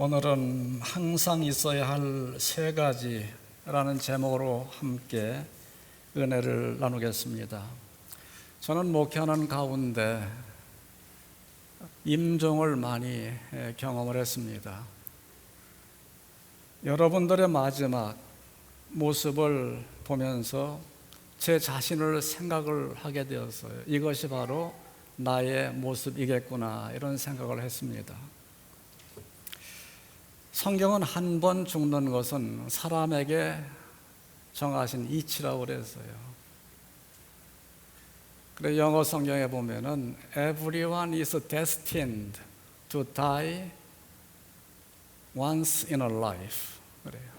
오늘은 항상 있어야 할 세 가지라는 제목으로 함께 은혜를 나누겠습니다. 저는 목회하는 가운데 임종을 많이 경험을 했습니다. 여러분들의 마지막 모습을 보면서 제 자신을 생각을 하게 되었어요. 이것이 바로 나의 모습이겠구나, 이런 생각을 했습니다. 성경은 한 번 죽는 것은 사람에게 정하신 이치라고 그랬어요. 그래서 영어 성경에 보면은 Everyone is destined to die once in a life 그래요.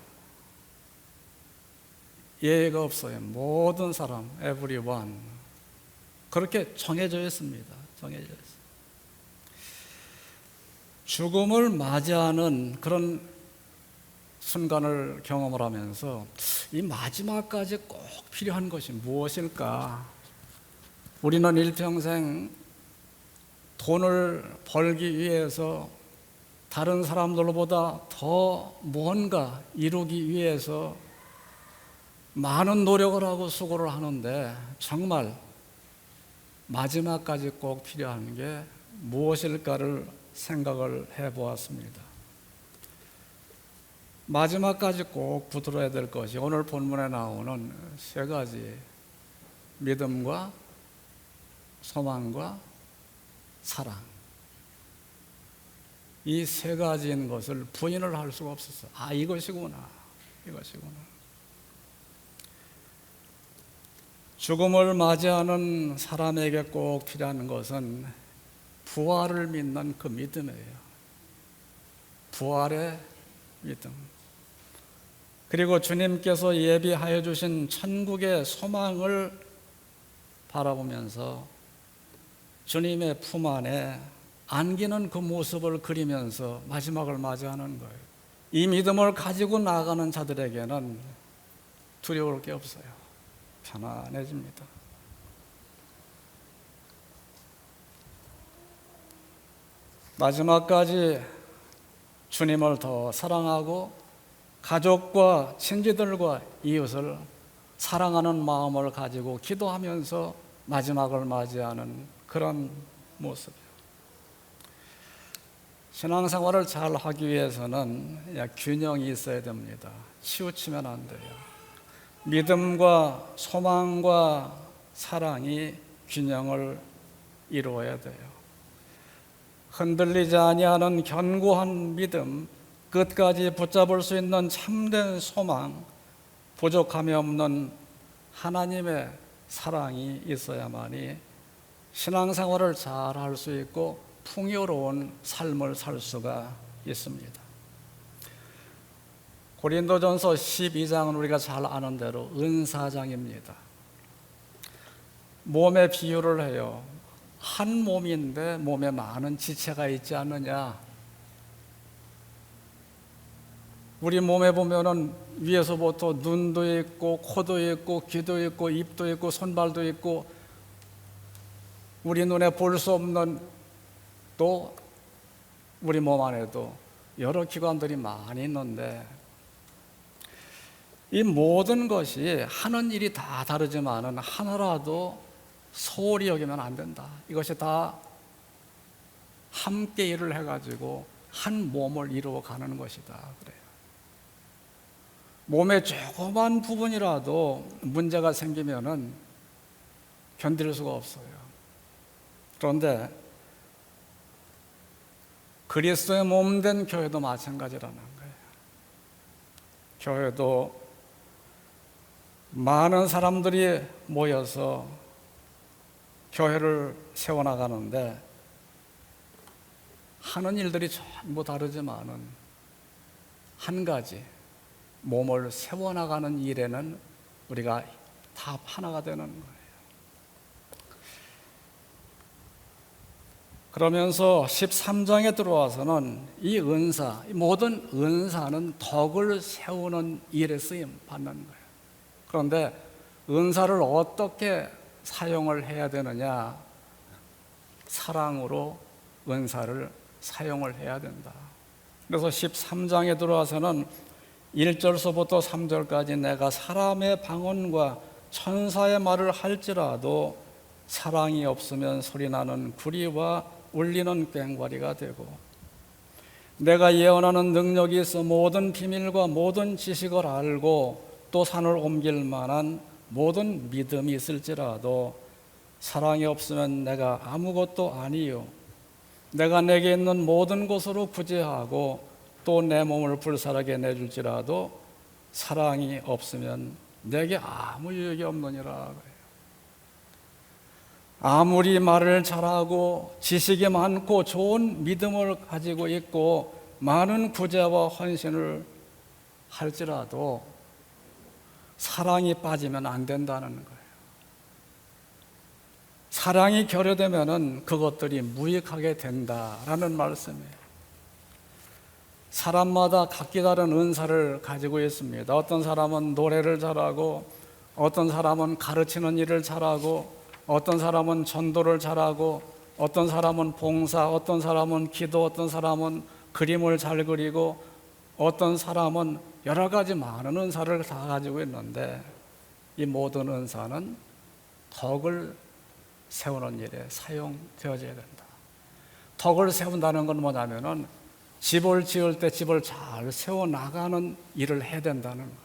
예외가 없어요. 모든 사람, everyone 그렇게 정해져 있습니다. 정해져 있어요. 죽음을 맞이하는 그런 순간을 경험을 하면서 이 마지막까지 꼭 필요한 것이 무엇일까? 우리는 일평생 돈을 벌기 위해서 다른 사람들보다 더 뭔가 이루기 위해서 많은 노력을 하고 수고를 하는데 정말 마지막까지 꼭 필요한 게 무엇일까를 생각을 해보았습니다. 마지막까지 꼭 붙들어야 될 것이 오늘 본문에 나오는 세 가지 믿음과 소망과 사랑, 이 세 가지인 것을 부인을 할 수가 없었어요. 이것이구나, 이것이구나. 죽음을 맞이하는 사람에게 꼭 필요한 것은 부활을 믿는 그 믿음이에요. 부활의 믿음. 그리고 주님께서 예비하여 주신 천국의 소망을 바라보면서 주님의 품 안에 안기는 그 모습을 그리면서 마지막을 맞이하는 거예요. 이 믿음을 가지고 나아가는 자들에게는 두려울 게 없어요. 편안해집니다. 마지막까지 주님을 더 사랑하고 가족과 친지들과 이웃을 사랑하는 마음을 가지고 기도하면서 마지막을 맞이하는 그런 모습이에요. 신앙생활을 잘 하기 위해서는 균형이 있어야 됩니다. 치우치면 안 돼요. 믿음과 소망과 사랑이 균형을 이루어야 돼요. 흔들리지 아니하는 견고한 믿음, 끝까지 붙잡을 수 있는 참된 소망, 부족함이 없는 하나님의 사랑이 있어야만이 신앙생활을 잘 할 수 있고 풍요로운 삶을 살 수가 있습니다. 고린도전서 12장은 우리가 잘 아는 대로 은사장입니다. 몸의 비유를 해요. 한 몸인데 몸에 많은 지체가 있지 않느냐. 우리 몸에 보면은 위에서부터 눈도 있고 코도 있고 귀도 있고 입도 있고 손발도 있고 우리 눈에 볼 수 없는 또 우리 몸 안에도 여러 기관들이 많이 있는데 이 모든 것이 하는 일이 다 다르지만은 하나라도 소홀히 여기면 안 된다. 이것이 다 함께 일을 해가지고 한 몸을 이루어가는 것이다. 그래요. 몸의 조그만 부분이라도 문제가 생기면은 견딜 수가 없어요. 그런데 그리스도의 몸된 교회도 마찬가지라는 거예요. 교회도 많은 사람들이 모여서 교회를 세워나가는데 하는 일들이 전부 다르지만은 한 가지 몸을 세워나가는 일에는 우리가 다 하나가 되는 거예요. 그러면서 13장에 들어와서는 이 은사, 모든 은사는 덕을 세우는 일에 쓰임 받는 거예요. 그런데 은사를 어떻게 사용을 해야 되느냐? 사랑으로 은사를 사용을 해야 된다. 그래서 13장에 들어와서는 1절서부터 3절까지 내가 사람의 방언과 천사의 말을 할지라도 사랑이 없으면 소리나는 구리와 울리는 꽹과리가 되고, 내가 예언하는 능력이 있어 모든 비밀과 모든 지식을 알고 또 산을 옮길 만한 모든 믿음이 있을지라도 사랑이 없으면 내가 아무것도 아니요, 내가 내게 있는 모든 것으로 구제하고 또 내 몸을 불살하게 내줄지라도 사랑이 없으면 내게 아무 유익이 없느니라. 아무리 말을 잘하고 지식이 많고 좋은 믿음을 가지고 있고 많은 구제와 헌신을 할지라도 사랑이 빠지면 안 된다는 거예요. 사랑이 결여되면 그것들이 무익하게 된다라는 말씀이에요. 사람마다 각기 다른 은사를 가지고 있습니다. 어떤 사람은 노래를 잘하고, 어떤 사람은 가르치는 일을 잘하고, 어떤 사람은 전도를 잘하고, 어떤 사람은 봉사, 어떤 사람은 기도, 어떤 사람은 그림을 잘 그리고, 어떤 사람은 여러 가지 많은 은사를 다 가지고 있는데, 이 모든 은사는 덕을 세우는 일에 사용되어져야 된다. 덕을 세운다는 건 뭐냐면은 집을 지을 때 집을 잘 세워나가는 일을 해야 된다는 거예요.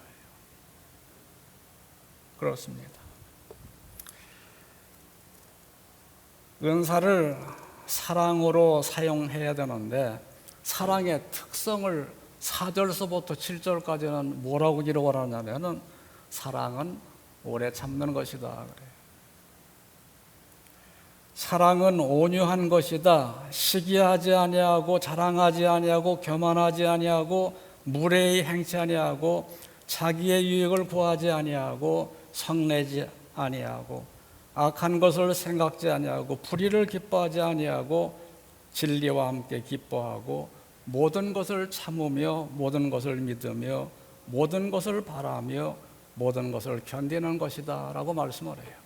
그렇습니다. 은사를 사랑으로 사용해야 되는데, 사랑의 특성을 4절서부터 7절까지는 뭐라고 기록을 하냐면은 사랑은 오래 참는 것이다 그래요. 사랑은 온유한 것이다. 시기하지 아니하고 자랑하지 아니하고 교만하지 아니하고 무례히 행치 아니하고 자기의 유익을 구하지 아니하고 성내지 아니하고 악한 것을 생각지 아니하고 불의를 기뻐하지 아니하고 진리와 함께 기뻐하고 모든 것을 참으며 모든 것을 믿으며 모든 것을 바라며 모든 것을 견디는 것이다 라고 말씀을 해요.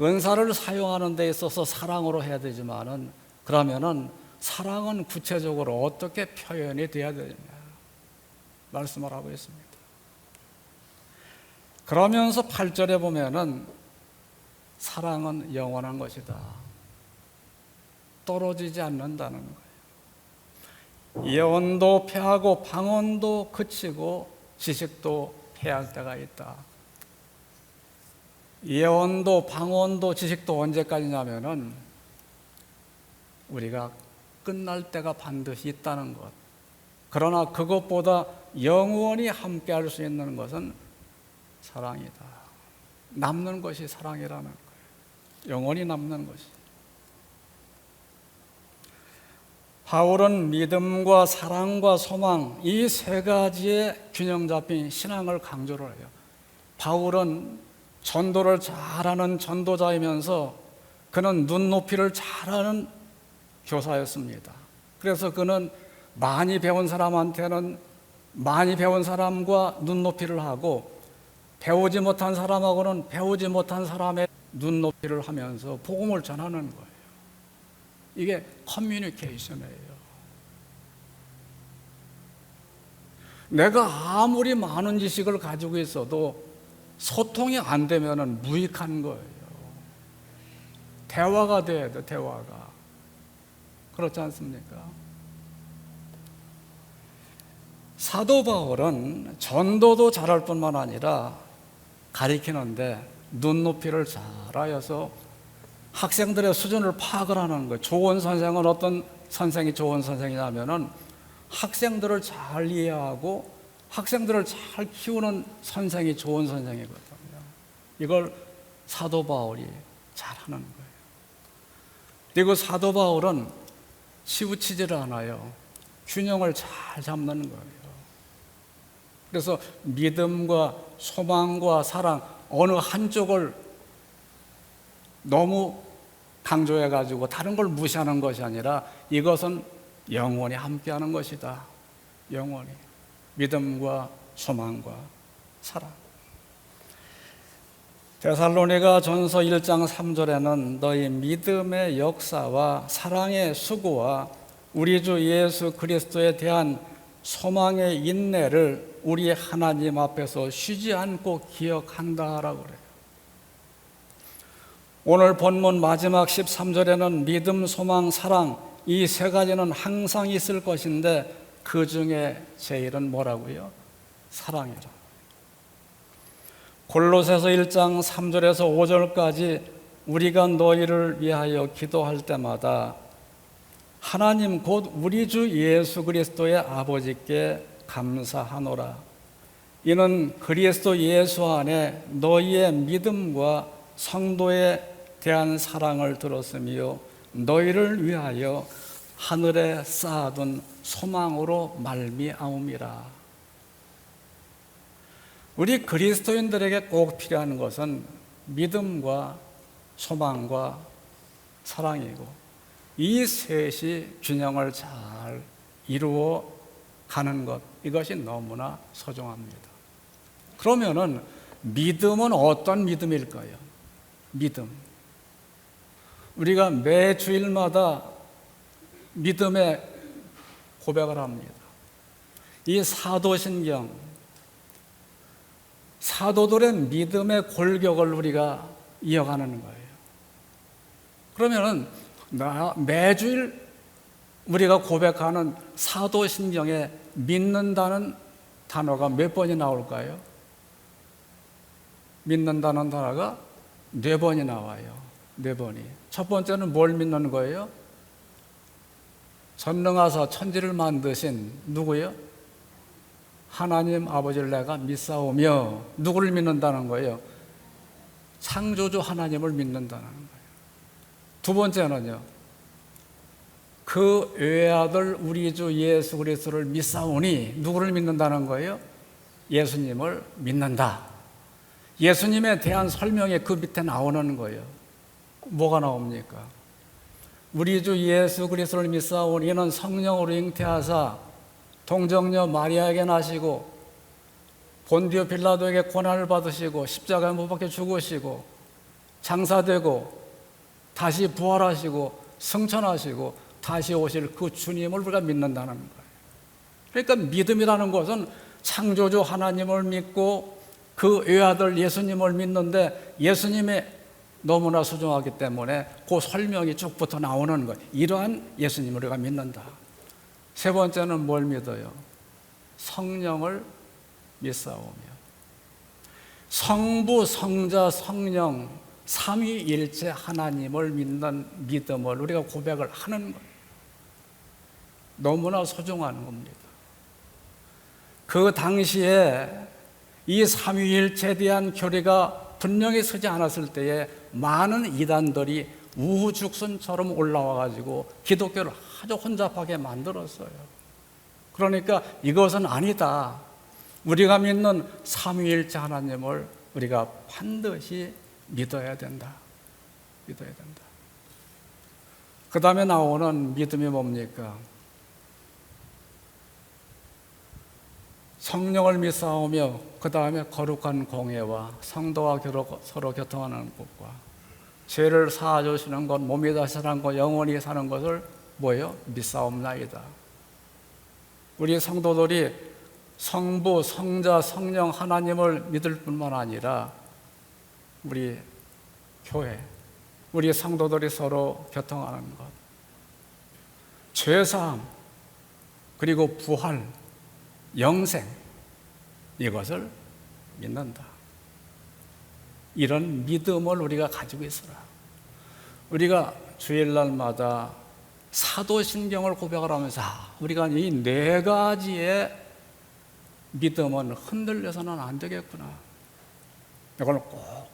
은사를 사용하는 데 있어서 사랑으로 해야 되지만은, 그러면은 사랑은 구체적으로 어떻게 표현이 돼야 되느냐 말씀을 하고 있습니다. 그러면서 8절에 보면은 사랑은 영원한 것이다. 떨어지지 않는다는 거예요. 예언도 패하고 방언도 그치고 지식도 패할 때가 있다. 예언도 방언도 지식도 언제까지냐면은 우리가 끝날 때가 반드시 있다는 것. 그러나 그것보다 영원히 함께 할 수 있는 것은 사랑이다. 남는 것이 사랑이라는 거예요. 영원히 남는 것이. 바울은 믿음과 사랑과 소망, 이 세 가지의 균형 잡힌 신앙을 강조를 해요. 바울은 전도를 잘하는 전도자이면서 그는 눈높이를 잘하는 교사였습니다. 그래서 그는 많이 배운 사람한테는 많이 배운 사람과 눈높이를 하고, 배우지 못한 사람하고는 배우지 못한 사람의 눈높이를 하면서 복음을 전하는 거예요. 이게 커뮤니케이션이에요. 내가 아무리 많은 지식을 가지고 있어도 소통이 안 되면 무익한 거예요. 대화가 돼야 돼, 대화가. 그렇지 않습니까? 사도 바울은 전도도 잘할 뿐만 아니라 가리키는데 눈높이를 잘 하여서 학생들의 수준을 파악을 하는 거예요. 좋은 선생은 어떤 선생이 좋은 선생이냐면은 학생들을 잘 이해하고 학생들을 잘 키우는 선생이 좋은 선생이거든요. 이걸 사도 바울이 잘하는 거예요. 그리고 사도 바울은 치우치지를 않아요. 균형을 잘 잡는 거예요. 그래서 믿음과 소망과 사랑 어느 한쪽을 너무 강조해가지고 다른 걸 무시하는 것이 아니라 이것은 영원히 함께하는 것이다. 영원히. 믿음과 소망과 사랑. 데살로니가 전서 1장 3절에는 너희 믿음의 역사와 사랑의 수고와 우리 주 예수 그리스도에 대한 소망의 인내를 우리 하나님 앞에서 쉬지 않고 기억한다라고 그래요. 오늘 본문 마지막 13절에는 믿음, 소망, 사랑 이 세 가지는 항상 있을 것인데 그 중에 제일은 뭐라고요? 사랑이라. 골로새서 1장 3절에서 5절까지 우리가 너희를 위하여 기도할 때마다 하나님 곧 우리 주 예수 그리스도의 아버지께 감사하노라. 이는 그리스도 예수 안에 너희의 믿음과 성도에 대한 사랑을 들었으며 너희를 위하여 하늘에 쌓아둔 소망으로 말미암음이라. 우리 그리스도인들에게 꼭 필요한 것은 믿음과 소망과 사랑이고 이 셋이 균형을 잘 이루어 가는 것, 이것이 너무나 소중합니다. 그러면은 믿음은 어떤 믿음일까요? 믿음. 우리가 매 주일마다 믿음의 고백을 합니다. 이 사도신경, 사도들의 믿음의 골격을 우리가 이어가는 거예요. 그러면은 매주일 우리가 고백하는 사도신경에 믿는다는 단어가 몇 번이 나올까요? 믿는다는 단어가 4번이 나와요. 4번이. 첫 번째는 뭘 믿는 거예요? 전능하사 천지를 만드신 누구요? 하나님 아버지를 내가 믿사오며. 누구를 믿는다는 거예요? 창조주 하나님을 믿는다는 거예요. 두 번째는요, 그 외아들 우리 주 예수 그리스도를 믿사오니. 누구를 믿는다는 거예요? 예수님을 믿는다. 예수님에 대한 설명이 그 밑에 나오는 거예요. 뭐가 나옵니까? 우리 주 예수 그리스도를 믿사오니 이는 성령으로 잉태하사 동정녀 마리아에게 나시고 본디오 빌라도에게 고난을 받으시고 십자가에 못 박혀 죽으시고 장사되고 다시 부활하시고 승천하시고 다시 오실 그 주님을 우리가 믿는다는 거예요. 그러니까 믿음이라는 것은 창조주 하나님을 믿고 그 외아들 예수님을 믿는데 예수님이 너무나 소중하기 때문에 그 설명이 쭉부터 나오는 거예요. 이러한 예수님을 우리가 믿는다. 세 번째는 뭘 믿어요? 성령을 믿사오며. 성부, 성자, 성령 삼위일체 하나님을 믿는 믿음을 우리가 고백을 하는 거예요. 너무나 소중한 겁니다. 그 당시에 이 삼위일체에 대한 교리가 분명히 서지 않았을 때에 많은 이단들이 우후죽순처럼 올라와가지고 기독교를 아주 혼잡하게 만들었어요. 그러니까 이것은 아니다. 우리가 믿는 삼위일체 하나님을 우리가 반드시 믿어야 된다. 믿어야 된다. 그 다음에 나오는 믿음이 뭡니까? 성령을 믿사오며 그 다음에 거룩한 공예와 성도와 서로 교통하는 것과 죄를 사하주시는 것, 몸이 다시 사는 것, 영원히 사는 것을 뭐예요? 믿사옵나이다. 우리 성도들이 성부, 성자, 성령 하나님을 믿을 뿐만 아니라 우리 교회, 우리 성도들이 서로 교통하는 것, 죄사함, 그리고 부활, 영생, 이것을 믿는다. 이런 믿음을 우리가 가지고 있어라. 우리가 주일날마다 사도신경을 고백을 하면서 우리가 이 4가지의 믿음은 흔들려서는 안 되겠구나. 이걸 꼭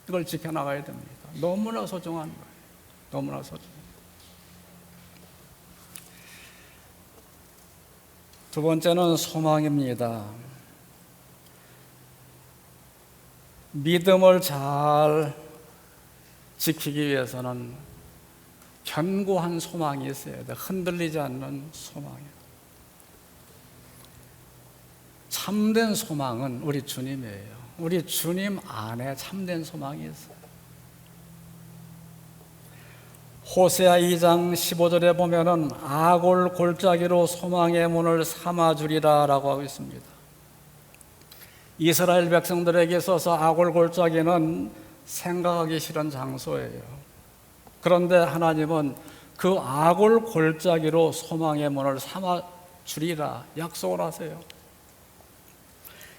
이걸 지켜나가야 됩니다. 너무나 소중한 거예요. 너무나 소중해요. 두 번째는 소망입니다. 믿음을 잘 지키기 위해서는 견고한 소망이 있어야 돼. 흔들리지 않는 소망이에요. 참된 소망은 우리 주님이에요. 우리 주님 안에 참된 소망이 있어요. 호세아 2장 15절에 보면은 아골 골짜기로 소망의 문을 삼아주리라 라고 하고 있습니다. 이스라엘 백성들에게 있어서 아골 골짜기는 생각하기 싫은 장소예요. 그런데 하나님은 그 아골 골짜기로 소망의 문을 삼아주리라 약속을 하세요.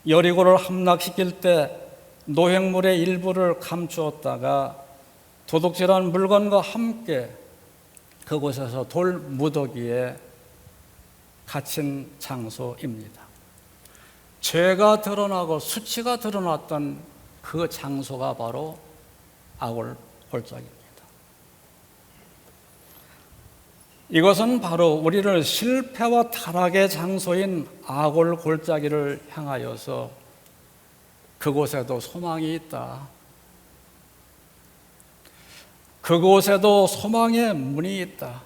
여리고를 함락시킬 때 노획물의 일부를 감추었다가 도둑질한 물건과 함께 그곳에서 돌 무더기에 갇힌 장소입니다. 죄가 드러나고 수치가 드러났던 그 장소가 바로 아골 골짜기입니다. 이것은 바로 우리를 실패와 타락의 장소인 아골 골짜기를 향하여서 그곳에도 소망이 있다. 그곳에도 소망의 문이 있다.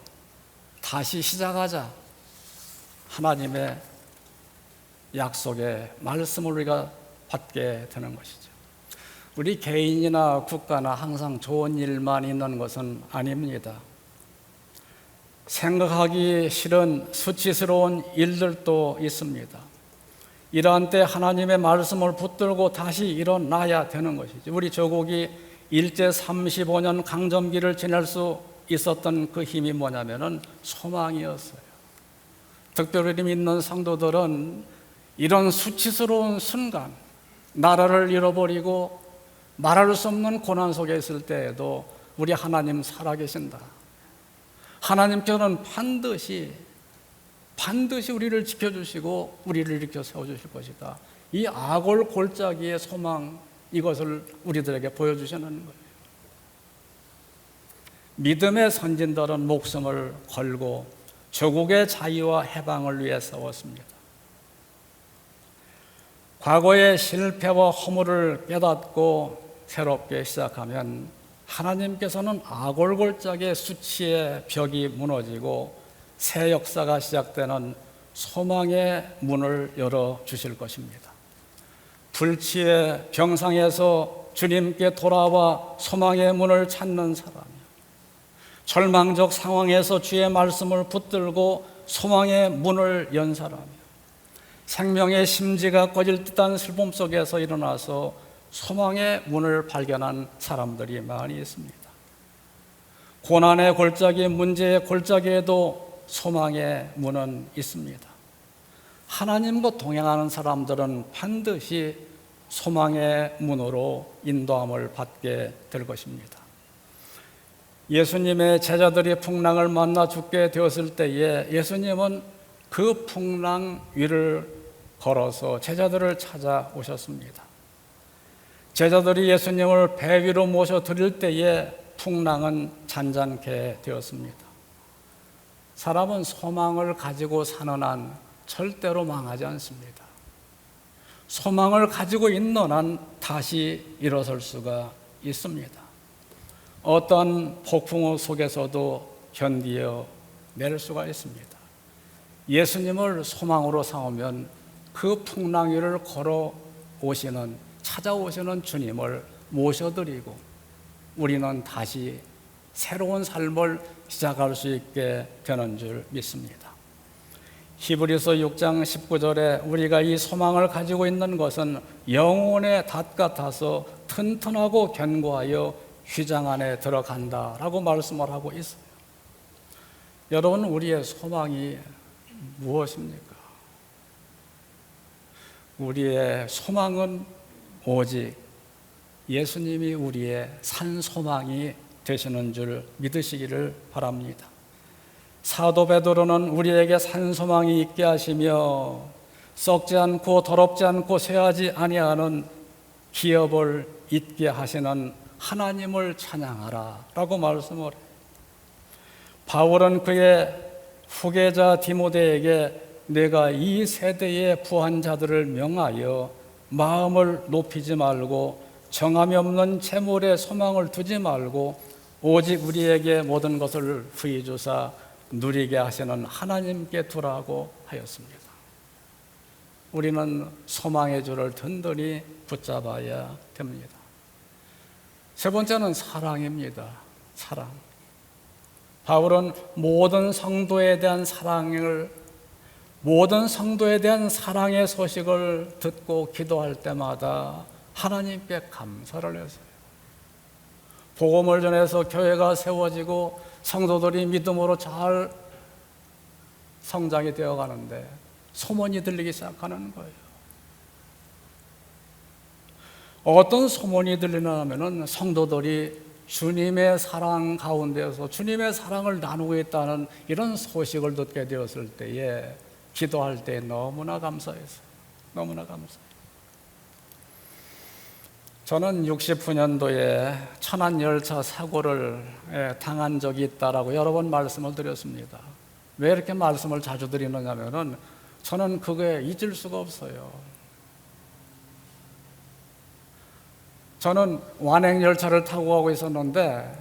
다시 시작하자. 하나님의 약속의 말씀을 우리가 받게 되는 것이죠. 우리 개인이나 국가나 항상 좋은 일만 있는 것은 아닙니다. 생각하기 싫은 수치스러운 일들도 있습니다. 이러한 때 하나님의 말씀을 붙들고 다시 일어나야 되는 것이죠. 우리 조국이 일제 35년 강점기를 지낼 수 있었던 그 힘이 뭐냐면은 소망이었어요. 특별히 믿는 성도들은 이런 수치스러운 순간, 나라를 잃어버리고 말할 수 없는 고난 속에 있을 때에도 우리 하나님 살아계신다. 하나님께서는 반드시 우리를 지켜주시고 우리를 일으켜 세워주실 것이다. 이 아골 골짜기의 소망, 이것을 우리들에게 보여주시는 거예요. 믿음의 선진들은 목숨을 걸고 조국의 자유와 해방을 위해 싸웠습니다. 과거의 실패와 허물을 깨닫고 새롭게 시작하면 하나님께서는 아골 골짜기의 수치의 벽이 무너지고 새 역사가 시작되는 소망의 문을 열어주실 것입니다. 불치의 병상에서 주님께 돌아와 소망의 문을 찾는 사람이요, 절망적 상황에서 주의 말씀을 붙들고 소망의 문을 연 사람이요, 생명의 심지가 꺼질 듯한 슬픔 속에서 일어나서 소망의 문을 발견한 사람들이 많이 있습니다. 고난의 골짜기, 문제의 골짜기에도 소망의 문은 있습니다. 하나님과 동행하는 사람들은 반드시 소망의 문으로 인도함을 받게 될 것입니다. 예수님의 제자들이 풍랑을 만나 죽게 되었을 때에 예수님은 그 풍랑 위를 걸어서 제자들을 찾아오셨습니다. 제자들이 예수님을 배 위로 모셔 드릴 때에 풍랑은 잔잔케 되었습니다. 사람은 소망을 가지고 사는 한 절대로 망하지 않습니다. 소망을 가지고 있는 한 다시 일어설 수가 있습니다. 어떤 폭풍 속에서도 견디어 낼 수가 있습니다. 예수님을 소망으로 삼으면 그 풍랑 위를 걸어 찾아오시는 주님을 모셔드리고 우리는 다시 새로운 삶을 시작할 수 있게 되는 줄 믿습니다. 히브리서 6장 19절에 우리가 이 소망을 가지고 있는 것은 영혼의 닷 같아서 튼튼하고 견고하여 휘장 안에 들어간다라고 말씀을 하고 있어요. 여러분, 우리의 소망이 무엇입니까? 우리의 소망은 오직 예수님이 우리의 산 소망이 되시는 줄 믿으시기를 바랍니다. 사도 베드로는 우리에게 산 소망이 있게 하시며 썩지 않고 더럽지 않고 쇠하지 아니하는 기업을 있게 하시는 하나님을 찬양하라 라고 말씀을 해요. 바울은 그의 후계자 디모데에게 내가 이 세대의 부한 자들을 명하여 마음을 높이지 말고 정함이 없는 재물에 소망을 두지 말고 오직 우리에게 모든 것을 후히 주사 누리게 하시는 하나님께 두라고 하였습니다. 우리는 소망의 줄을 든든히 붙잡아야 됩니다. 세 번째는 사랑입니다. 사랑. 바울은 모든 성도에 대한 사랑의 소식을 듣고 기도할 때마다 하나님께 감사를 했어요. 복음을 전해서 교회가 세워지고 성도들이 믿음으로 잘 성장이 되어 가는데 소문이 들리기 시작하는 거예요. 어떤 소문이 들리나 하면은 성도들이 주님의 사랑 가운데서 주님의 사랑을 나누고 있다는 이런 소식을 듣게 되었을 때에 기도할 때 너무나 감사했어요. 너무나 감사해요. 저는 69년도에 천안열차 사고를 당한 적이 있다라고 여러 번 말씀을 드렸습니다. 왜 이렇게 말씀을 자주 드리느냐면은 저는 그게 잊을 수가 없어요. 저는 완행열차를 타고 가고 있었는데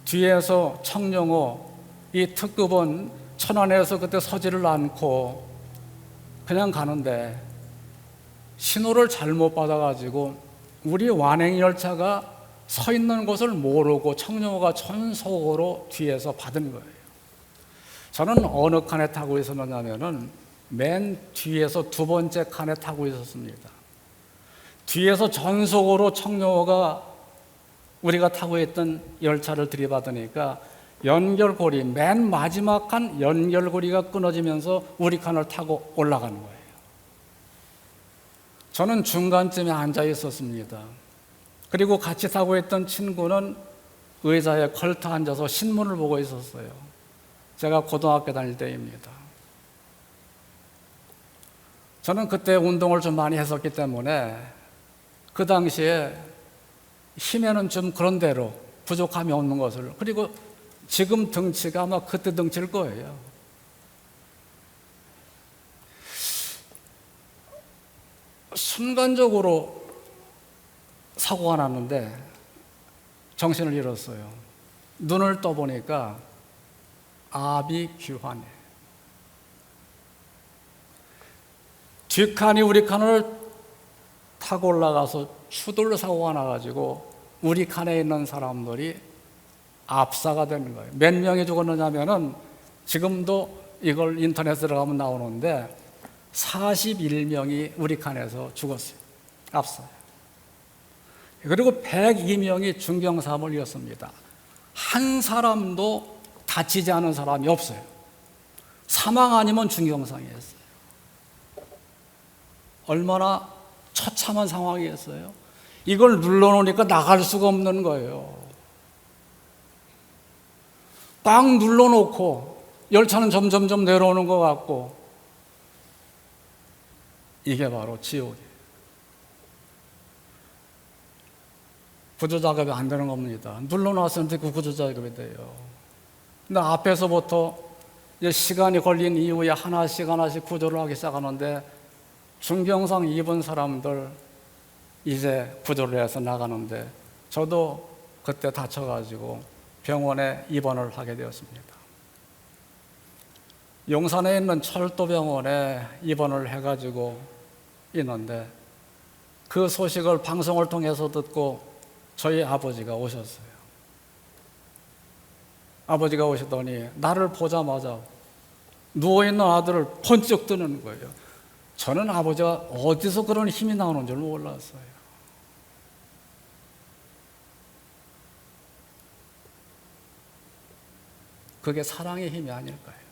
뒤에서 청룡호 이 특급은 천안에서 그때 서지를 않고 그냥 가는데 신호를 잘못 받아가지고 우리 완행열차가 서 있는 곳을 모르고 청룡호가 전속으로 뒤에서 받은 거예요. 저는 어느 칸에 타고 있었느냐면은 맨 뒤에서 두 번째 칸에 타고 있었습니다. 뒤에서 전속으로 청룡호가 우리가 타고 있던 열차를 들이받으니까 연결고리, 맨 마지막 칸 연결고리가 끊어지면서 우리 칸을 타고 올라가는 거예요. 저는 중간쯤에 앉아 있었습니다. 그리고 같이 타고 있던 친구는 의자에 걸터 앉아서 신문을 보고 있었어요. 제가 고등학교 다닐 때입니다. 저는 그때 운동을 좀 많이 했었기 때문에 그 당시에 힘에는 좀 그런 대로 부족함이 없는 것을, 그리고 지금 덩치가 아마 그때 덩치일 거예요. 순간적으로 사고가 났는데 정신을 잃었어요. 눈을 떠보니까 앞이 귀환해. 뒷칸이 우리 칸을 타고 올라가서 추돌 사고가 나가지고 우리 칸에 있는 사람들이 압사가 되는 거예요. 몇 명이 죽었느냐면은 지금도 이걸 인터넷에 들어가면 나오는데 41명이 우리 칸에서 죽었어요. 압사. 그리고 102명이 중경사함을 입었습니다. 한 사람도 다치지 않은 사람이 없어요. 사망 아니면 중경상이었어요. 얼마나 처참한 상황이었어요. 이걸 눌러놓으니까 나갈 수가 없는 거예요. 딱 눌러놓고 열차는 점점점 내려오는 것 같고, 이게 바로 지옥이에요. 구조작업이 안 되는 겁니다. 눌러놨었는데 그 구조작업이 돼요. 근데 앞에서부터 시간이 걸린 이후에 하나씩 구조를 하기 시작하는데 중경상 입은 사람들 이제 구조를 해서 나가는데 저도 그때 다쳐가지고 병원에 입원을 하게 되었습니다. 용산에 있는 철도병원에 입원을 해가지고 있는데 그 소식을 방송을 통해서 듣고 저희 아버지가 오셨어요. 아버지가 오시더니 나를 보자마자 누워있는 아들을 번쩍 뜨는 거예요. 저는 아버지가 어디서 그런 힘이 나오는 줄 몰랐어요. 그게 사랑의 힘이 아닐까요?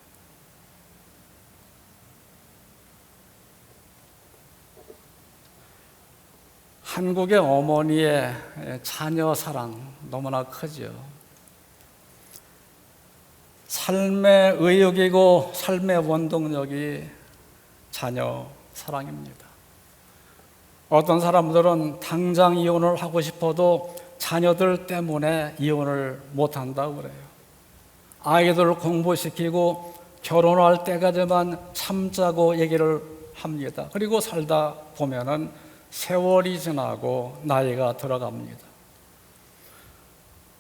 한국의 어머니의 자녀 사랑 너무나 크죠. 삶의 의욕이고 삶의 원동력이 자녀 사랑입니다. 어떤 사람들은 당장 이혼을 하고 싶어도 자녀들 때문에 이혼을 못한다고 그래요. 아이들을 공부시키고 결혼할 때까지만 참자고 얘기를 합니다. 그리고 살다 보면은 세월이 지나고 나이가 들어갑니다.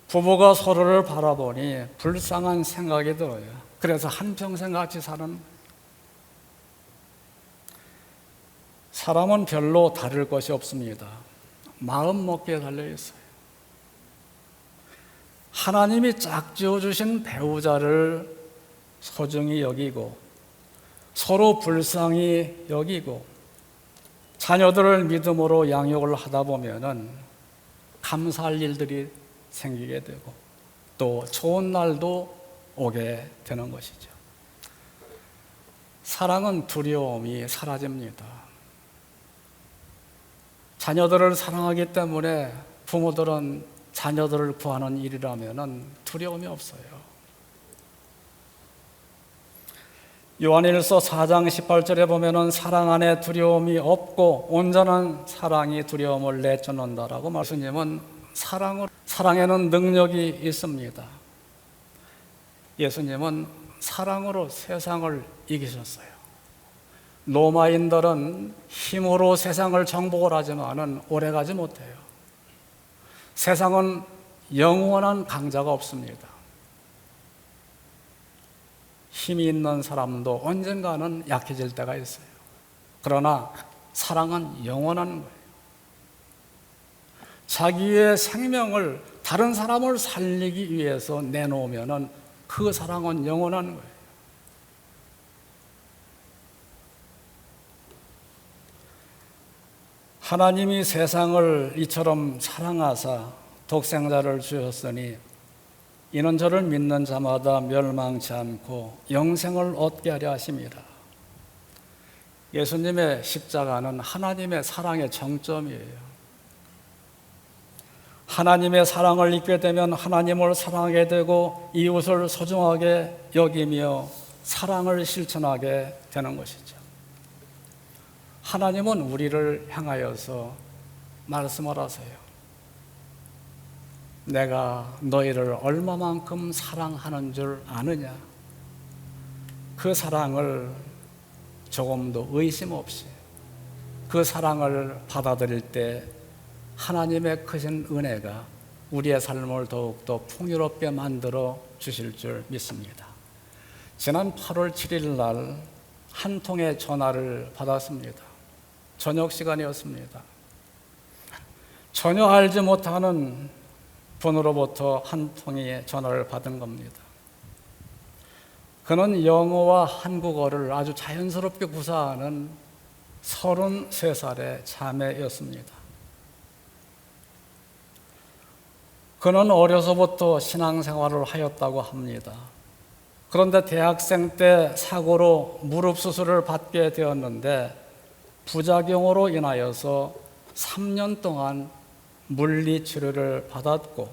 부부가 서로를 바라보니 불쌍한 생각이 들어요. 그래서 한평생 같이 사는, 사람은 별로 다를 것이 없습니다. 마음 먹기에 달려 있어요. 하나님이 짝지어 주신 배우자를 소중히 여기고 서로 불쌍히 여기고 자녀들을 믿음으로 양육을 하다 보면은 감사할 일들이 생기게 되고 또 좋은 날도 오게 되는 것이죠. 사랑은 두려움이 사라집니다. 자녀들을 사랑하기 때문에 부모들은 자녀들을 구하는 일이라면 두려움이 없어요. 요한일서 4장 18절에 보면은 사랑 안에 두려움이 없고 온전한 사랑이 두려움을 내쫓는다라고 말씀님은 사랑에는 능력이 있습니다. 예수님은 사랑으로 세상을 이기셨어요. 로마인들은 힘으로 세상을 정복을 하지만은 오래가지 못해요. 세상은 영원한 강자가 없습니다. 힘이 있는 사람도 언젠가는 약해질 때가 있어요. 그러나 사랑은 영원한 거예요. 자기의 생명을 다른 사람을 살리기 위해서 내놓으면은 그 사랑은 영원한 거예요. 하나님이 세상을 이처럼 사랑하사 독생자를 주셨으니 이는 저를 믿는 자마다 멸망치 않고 영생을 얻게 하려 하심이라. 예수님의 십자가는 하나님의 사랑의 정점이에요. 하나님의 사랑을 잊게 되면 하나님을 사랑하게 되고 이웃을 소중하게 여기며 사랑을 실천하게 되는 것이죠. 하나님은 우리를 향하여서 말씀을 하세요. 내가 너희를 얼마만큼 사랑하는 줄 아느냐? 그 사랑을 조금도 의심 없이 그 사랑을 받아들일 때 하나님의 크신 은혜가 우리의 삶을 더욱더 풍요롭게 만들어 주실 줄 믿습니다. 지난 8월 7일 날 한 통의 전화를 받았습니다. 저녁 시간이었습니다. 전혀 알지 못하는 분으로부터 한 통의 전화를 받은 겁니다. 그는 영어와 한국어를 아주 자연스럽게 구사하는 33살의 자매였습니다. 그는 어려서부터 신앙생활을 하였다고 합니다. 그런데 대학생 때 사고로 무릎 수술을 받게 되었는데 부작용으로 인하여서 3년 동안 물리치료를 받았고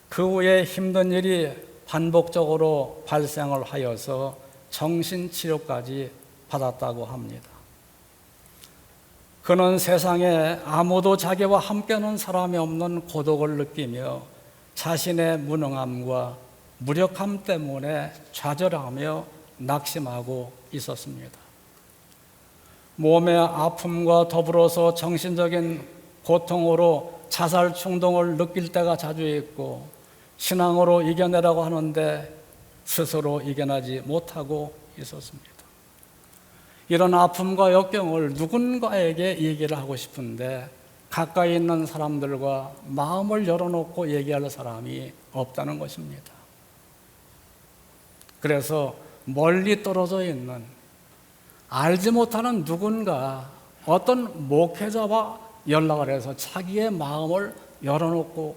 그 후에 힘든 일이 반복적으로 발생을 하여서 정신치료까지 받았다고 합니다. 그는 세상에 아무도 자기와 함께하는 사람이 없는 고독을 느끼며 자신의 무능함과 무력함 때문에 좌절하며 낙심하고 있었습니다. 몸의 아픔과 더불어서 정신적인 고통으로 자살 충동을 느낄 때가 자주 있고 신앙으로 이겨내라고 하는데 스스로 이겨내지 못하고 있었습니다. 이런 아픔과 역경을 누군가에게 얘기를 하고 싶은데 가까이 있는 사람들과 마음을 열어놓고 얘기할 사람이 없다는 것입니다. 그래서 멀리 떨어져 있는 알지 못하는 누군가 어떤 목회자와 연락을 해서 자기의 마음을 열어놓고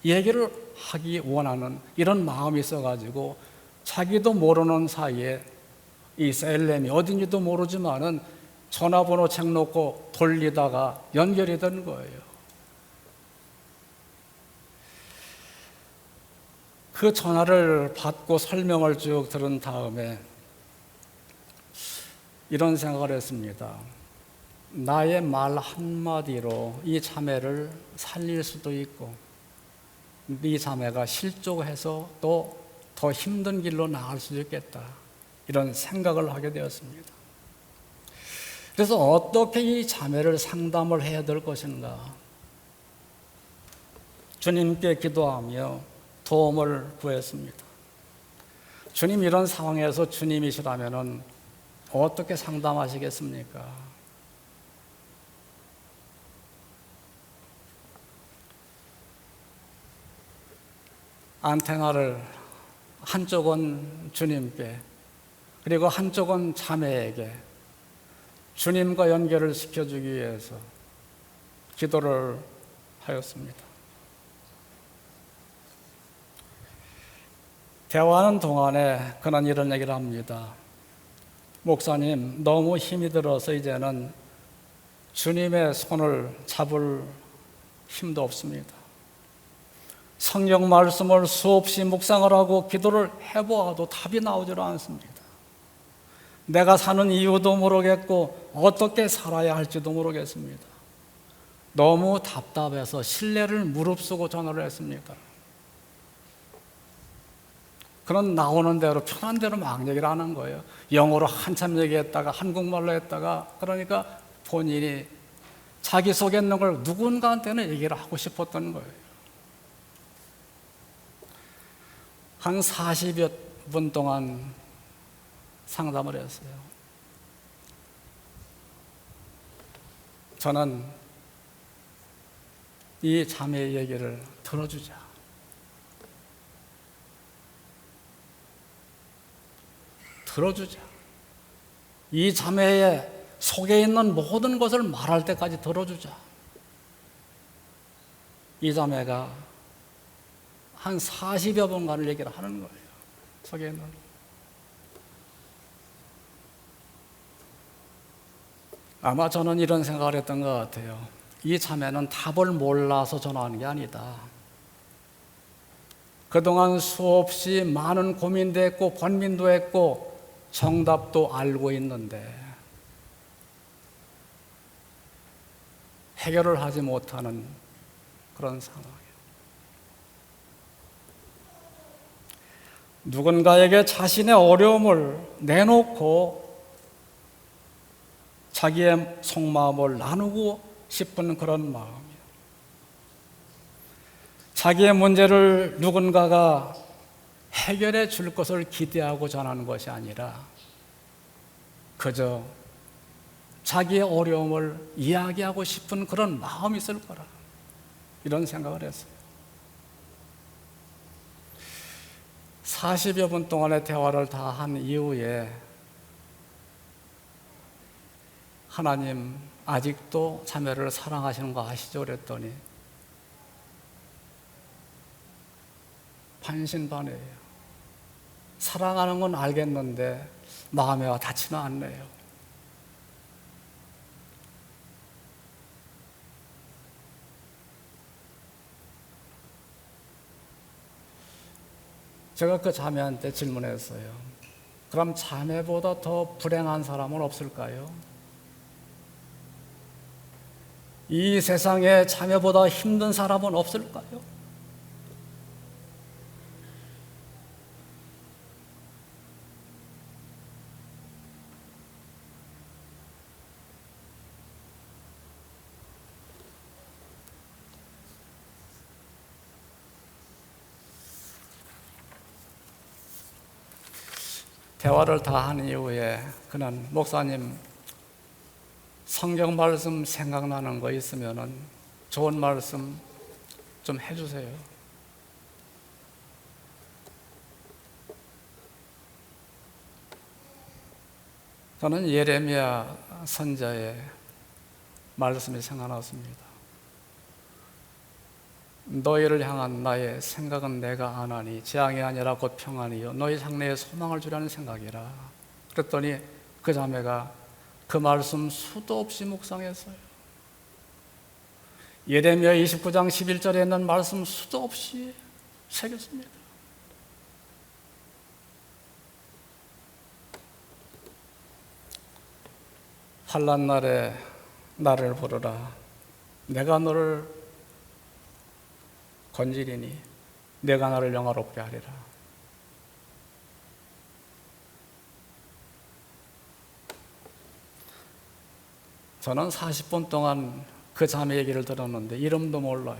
얘기를 하기 원하는 이런 마음이 있어가지고 자기도 모르는 사이에 이 셀렘이 어딘지도 모르지만은 전화번호 책 놓고 돌리다가 연결이 된 거예요. 그 전화를 받고 설명을 쭉 들은 다음에 이런 생각을 했습니다. 나의 말 한마디로 이 자매를 살릴 수도 있고 이 자매가 실족해서 또 더 힘든 길로 나갈 수도 있겠다. 이런 생각을 하게 되었습니다. 그래서 어떻게 이 자매를 상담을 해야 될 것인가? 주님께 기도하며 도움을 구했습니다. 주님, 이런 상황에서 주님이시라면 어떻게 상담하시겠습니까? 안테나를 한쪽은 주님께 그리고 한쪽은 자매에게 주님과 연결을 시켜주기 위해서 기도를 하였습니다. 대화하는 동안에 그는 이런 얘기를 합니다. 목사님, 너무 힘이 들어서 이제는 주님의 손을 잡을 힘도 없습니다. 성경 말씀을 수없이 묵상을 하고 기도를 해보아도 답이 나오질 않습니다. 내가 사는 이유도 모르겠고 어떻게 살아야 할지도 모르겠습니다. 너무 답답해서 신뢰를 무릅쓰고 전화를 했습니다. 그런 나오는 대로 편한 대로 막 얘기를 하는 거예요. 영어로 한참 얘기했다가 한국말로 했다가 그러니까 본인이 자기 속에 있는 걸 누군가한테는 얘기를 하고 싶었던 거예요. 한 40여 분 동안 상담을 했어요. 저는 이 자매의 얘기를 들어주자. 들어주자. 이 자매의 속에 있는 모든 것을 말할 때까지 들어주자. 이 자매가 한 40여 번간을 얘기를 하는 거예요. 속에 있는. 아마 저는 이런 생각을 했던 것 같아요. 이 자매는 답을 몰라서 전화하는 게 아니다. 그동안 수없이 많은 고민도 했고 번민도 했고 정답도 알고 있는데 해결을 하지 못하는 그런 상황이에요. 누군가에게 자신의 어려움을 내놓고 자기의 속마음을 나누고 싶은 그런 마음이에요. 자기의 문제를 누군가가 해결해 줄 것을 기대하고 전하는 것이 아니라 그저 자기의 어려움을 이야기하고 싶은 그런 마음이 있을 거라 이런 생각을 했어요. 40여 분 동안의 대화를 다 한 이후에 하나님 아직도 자매를 사랑하시는 거 아시죠? 그랬더니 반신반의예요. 사랑하는 건 알겠는데 마음에 와 닿지는 않네요. 제가 그 자매한테 질문했어요. 그럼 자매보다 더 불행한 사람은 없을까요? 이 세상에 자매보다 힘든 사람은 없을까요? 대화를 다 한 이후에 그는 목사님 성경 말씀 생각나는 거 있으면은 좋은 말씀 좀 해주세요. 저는 예레미야 선자의 말씀이 생각났습니다. 너희를 향한 나의 생각은 내가 아나니 재앙이 아니라 곧 평안이요 너희 장래에 소망을 주라는 생각이라. 그랬더니 그 자매가 그 말씀 수도 없이 묵상했어요. 예레미야 29장 11절에 있는 말씀 수도 없이 새겼습니다. 환난 날에 나를 부르라. 내가 너를 건지리니 내가 나를 영화롭게 하리라. 저는 40분 동안 그 자매 얘기를 들었는데 이름도 몰라요.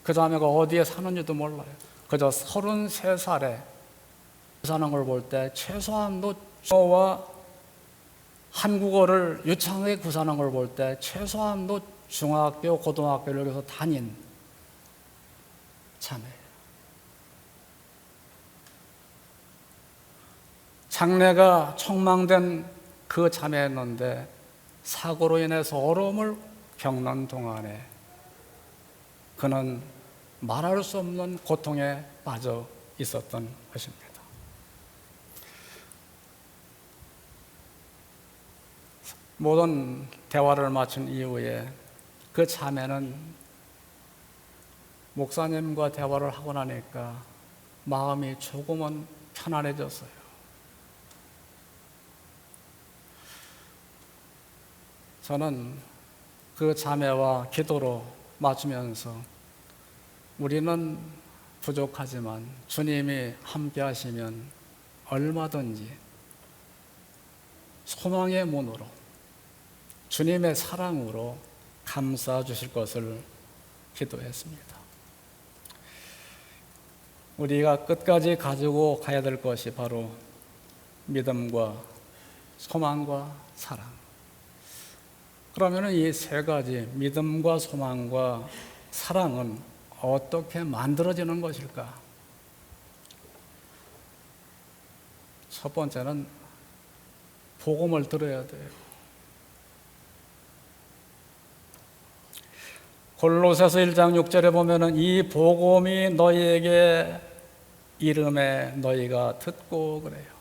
그 자매가 어디에 사는지도 몰라요. 그저 33살에 사는 걸 볼 때 최소한도 영어와 한국어를 유창하게 구사하는 걸 볼 때 최소한도 중학교, 고등학교를 여기서 다닌 자매예요. 장래가 촉망된 그 자매였는데 사고로 인해서 어려움을 겪는 동안에 그는 말할 수 없는 고통에 빠져 있었던 것입니다. 모든 대화를 마친 이후에 그 자매는 목사님과 대화를 하고 나니까 마음이 조금은 편안해졌어요. 저는 그 자매와 기도로 맞추면서 우리는 부족하지만 주님이 함께 하시면 얼마든지 소망의 문으로 주님의 사랑으로 감싸 주실 것을 기도했습니다. 우리가 끝까지 가지고 가야 될 것이 바로 믿음과 소망과 사랑. 그러면 이 세 가지 믿음과 소망과 사랑은 어떻게 만들어지는 것일까? 첫 번째는 복음을 들어야 돼요. 골로새서 1장 6절에 보면은 이 복음이 너희에게 이름에 너희가 듣고 그래요.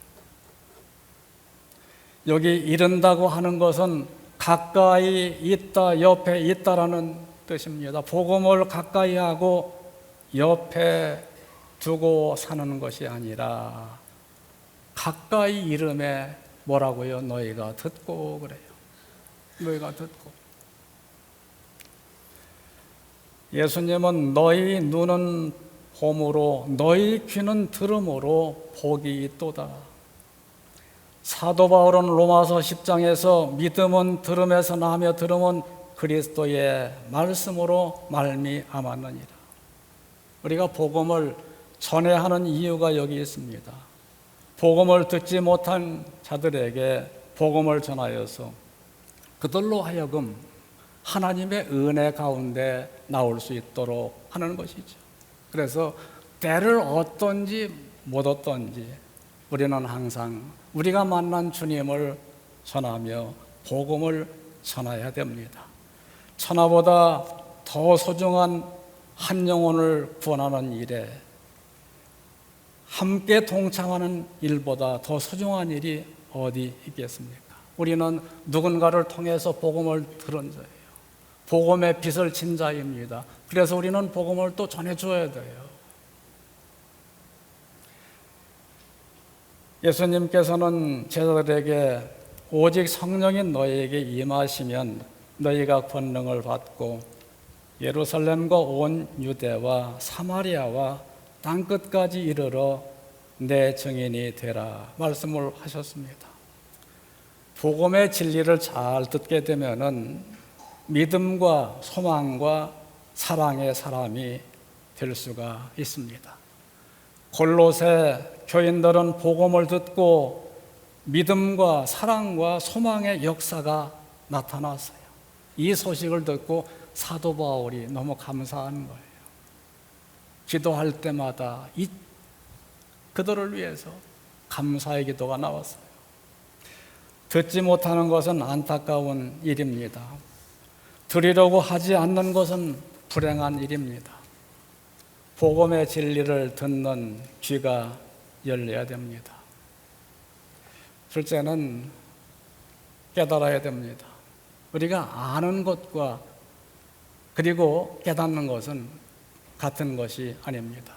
여기 이른다고 하는 것은 가까이 있다, 옆에 있다라는 뜻입니다. 복음을 가까이 하고 옆에 두고 사는 것이 아니라 가까이 이름에 뭐라고요? 너희가 듣고 그래요. 너희가 듣고. 예수님은 너희 눈은 봄으로 너희 귀는 들음으로 복이 있도다. 사도 바울은 로마서 10장에서 믿음은 들음에서 나며 들음은 그리스도의 말씀으로 말미암았느니라. 우리가 복음을 전해야 하는 이유가 여기 있습니다. 복음을 듣지 못한 자들에게 복음을 전하여서 그들로 하여금 하나님의 은혜 가운데 나올 수 있도록 하는 것이죠. 그래서 때를 얻든지 못 얻든지 우리는 항상 우리가 만난 주님을 전하며 복음을 전해야 됩니다. 천하보다 더 소중한 한 영혼을 구원하는 일에 함께 동참하는 일보다 더 소중한 일이 어디 있겠습니까? 우리는 누군가를 통해서 복음을 들은 자예요. 복음의 빛을 진 자입니다. 그래서 우리는 복음을 또 전해줘야 돼요. 예수님께서는 제자들에게 오직 성령이 너희에게 임하시면 너희가 권능을 받고 예루살렘과 온 유대와 사마리아와 땅끝까지 이르러 내 증인이 되라 말씀을 하셨습니다. 복음의 진리를 잘 듣게 되면은 믿음과 소망과 사랑의 사람이 될 수가 있습니다. 골로새 교인들은 복음을 듣고 믿음과 사랑과 소망의 역사가 나타났어요. 이 소식을 듣고 사도 바울이 너무 감사한 거예요. 기도할 때마다 그들을 위해서 감사의 기도가 나왔어요. 듣지 못하는 것은 안타까운 일입니다. 드리려고 하지 않는 것은 불행한 일입니다. 복음의 진리를 듣는 귀가 열려야 됩니다. 둘째는 깨달아야 됩니다. 우리가 아는 것과 그리고 깨닫는 것은 같은 것이 아닙니다.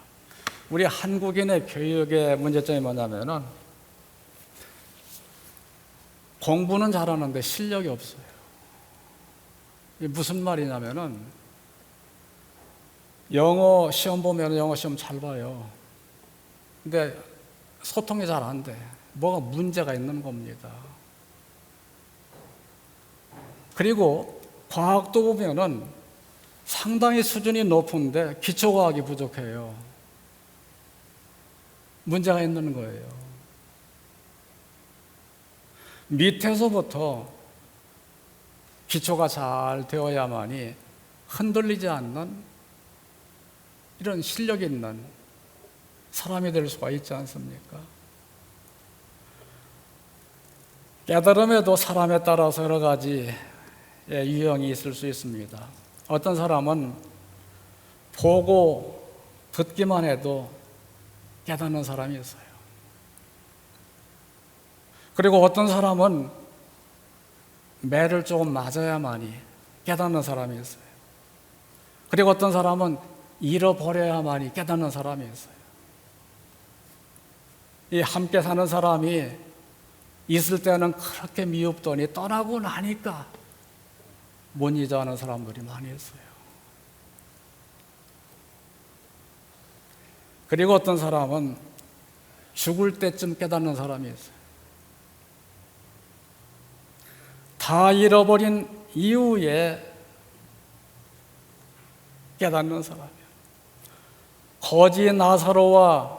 우리 한국인의 교육의 문제점이 뭐냐면은 공부는 잘하는데 실력이 없어요. 이게 무슨 말이냐면은 영어 시험 보면 영어 시험 잘 봐요. 근데 소통이 잘 안 돼. 뭐가 문제가 있는 겁니다. 그리고 과학도 보면은 상당히 수준이 높은데 기초과학이 부족해요. 문제가 있는 거예요. 밑에서부터 기초가 잘 되어야만이 흔들리지 않는 이런 실력 있는 사람이 될 수가 있지 않습니까? 깨달음에도 사람에 따라서 여러 가지 유형이 있을 수 있습니다. 어떤 사람은 보고 듣기만 해도 깨닫는 사람이 있어요. 그리고 어떤 사람은 매를 조금 맞아야만이 깨닫는 사람이 있어요. 그리고 어떤 사람은 잃어버려야만이 깨닫는 사람이 있어요. 이 함께 사는 사람이 있을 때는 그렇게 미흡더니 떠나고 나니까 못 잊어하는 사람들이 많이 있어요. 그리고 어떤 사람은 죽을 때쯤 깨닫는 사람이 있어요. 다 잃어버린 이후에 깨닫는 사람이에요. 거지 나사로와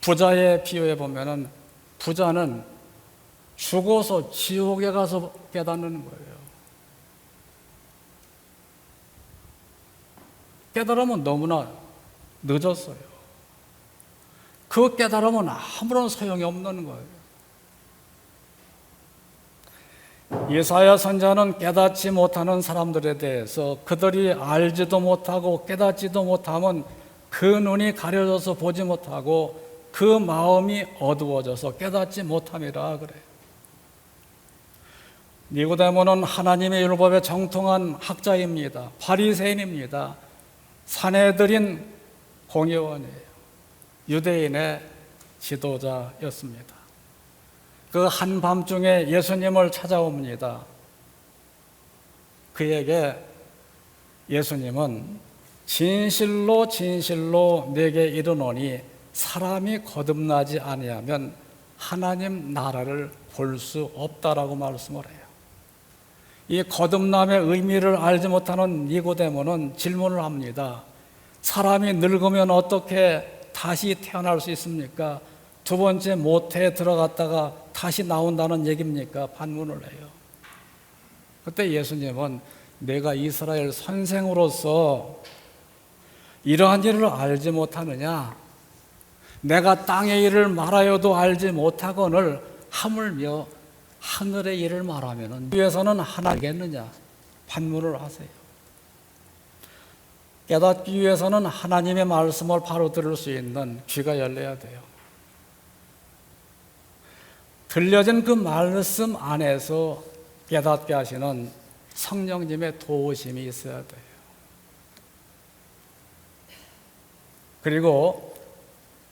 부자의 비유해 보면은 부자는 죽어서 지옥에 가서 깨닫는 거예요. 깨달으면 너무나 늦었어요. 그 깨달음은 아무런 소용이 없는 거예요. 예사야 선지자는 깨닫지 못하는 사람들에 대해서 그들이 알지도 못하고 깨닫지도 못하면 그 눈이 가려져서 보지 못하고 그 마음이 어두워져서 깨닫지 못함이라 그래요. 니고데모는 하나님의 율법에 정통한 학자입니다. 바리새인입니다. 사내들인 공의원이에요. 유대인의 지도자였습니다. 그 한밤중에 예수님을 찾아옵니다. 그에게 예수님은 진실로 진실로 내게 이르노니 사람이 거듭나지 아니하면 하나님 나라를 볼 수 없다라고 말씀을 해요. 이 거듭남의 의미를 알지 못하는 니고데모는 질문을 합니다. 사람이 늙으면 어떻게 다시 태어날 수 있습니까? 두 번째 모태에 들어갔다가 다시 나온다는 얘기입니까? 반문을 해요. 그때 예수님은 내가 이스라엘 선생으로서 이러한 일을 알지 못하느냐? 내가 땅의 일을 말하여도 알지 못하거늘 하물며 하늘의 일을 말하면 위해서는 하나겠느냐? 반문을 하세요. 깨닫기 위해서는 하나님의 말씀을 바로 들을 수 있는 귀가 열려야 돼요. 들려진 그 말씀 안에서 깨닫게 하시는 성령님의 도우심이 있어야 돼요. 그리고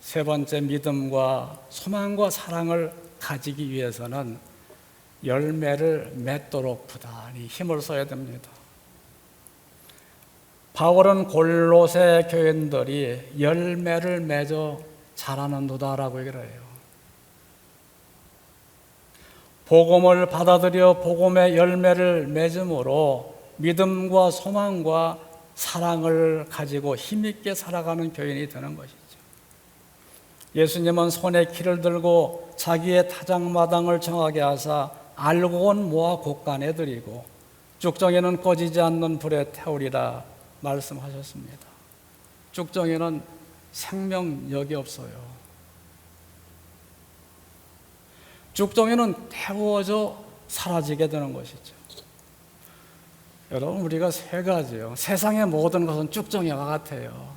세 번째, 믿음과 소망과 사랑을 가지기 위해서는 열매를 맺도록 부단히 힘을 써야 됩니다. 바울은 골로새 교인들이 열매를 맺어 자라는도다라고 얘기를 해요. 복음을 받아들여 복음의 열매를 맺음으로 믿음과 소망과 사랑을 가지고 힘있게 살아가는 교인이 되는 것이죠. 예수님은 손에 키를 들고 자기의 타작마당을 정하게 하사 알곡은 모아 곡간에 들이고 쭉정이는 꺼지지 않는 불에 태우리라 말씀하셨습니다. 쭉정이는 생명력이 없어요. 쭉정이는 태워져 사라지게 되는 것이죠. 여러분, 우리가 세 가지요. 세상의 모든 것은 쭉정이와 같아요.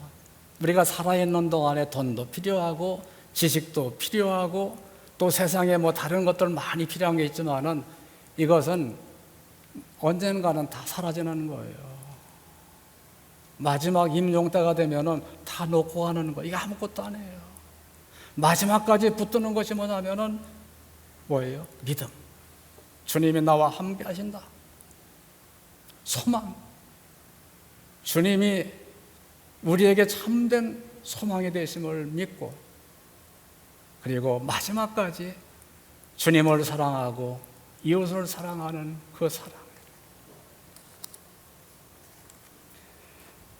우리가 살아있는 동안에 돈도 필요하고 지식도 필요하고 또 세상에 뭐 다른 것들 많이 필요한 게 있지만은 이것은 언젠가는 다 사라지는 거예요. 마지막 임종 때가 되면은 다 놓고 가는 거. 이게 아무것도 아니에요. 마지막까지 붙드는 것이 뭐냐면은 뭐예요? 믿음. 주님이 나와 함께 하신다. 소망. 주님이 우리에게 참된 소망이 되심을 믿고 그리고 마지막까지 주님을 사랑하고 이웃을 사랑하는 그 사랑.